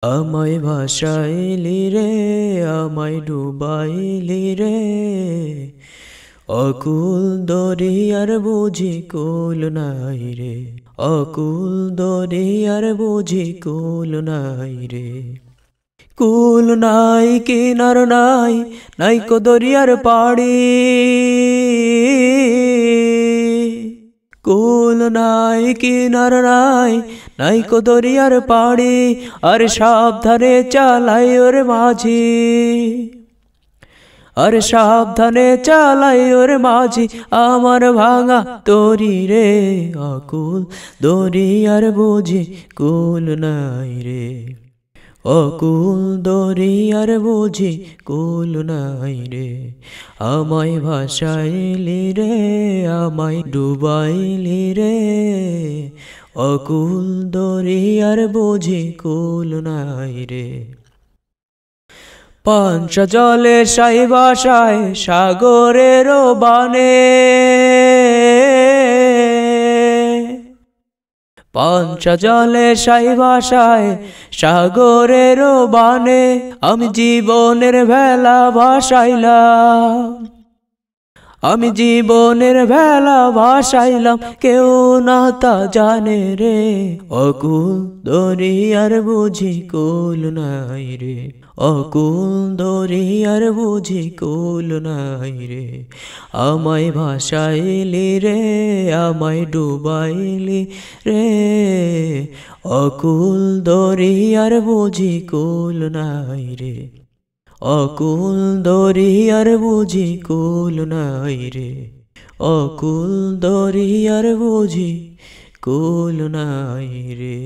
আমায় ভাসাইলি রে, আমায় ডুবাইলি রে, অকুল দরিয়ার বুঝি কুল নাই রে, অকুল দরিয়ার বুঝি কুল নাই রে। কুল নাই কিনার নাই, নাই কো দরিয়ার পাড়ি, কুল নাই কিনার নাই, নাই কো দরিয়ার পাড়ি, আর সাবধানে চালাই ওর মাঝি, আর সাবধানে চালাই ওর মাঝি, আমার ভাঙা তরি রে, অকুল দরিয়ার বুঝি কুল নাই রে, অকুল দরিয়ার বুঝি কুল নাই রে। আমায় ভাসাইলি রে, আমায় ডুবাইলি রে, অকুল দরিয়ার বুঝি কুল নাই রে। পাঞ্চা জলে সাই বাসায় সাগরের বানে, পাঞ্চা জলে সাই ভাষায় সাগরের বানে, আমি জীবনের ভেলা ভাসাইলাম, আমি জীবনের ভেলা ভাসাইলাম, কেউ না তা জানে রে, অকুল দরিয়ার বুঝি কুল নাই রে, অকুল দরিয়ার বুঝি কুল নাই রে। আমায় ভাসাইলি রে, আমায় ডুবাইলি রে, অকুল দরিয়ার বুঝি কুল নাই রে, অকুল দরিয়ার বুঝি কুল নাই রে, অকুল দরিয়ার বুঝি কুল নাই রে।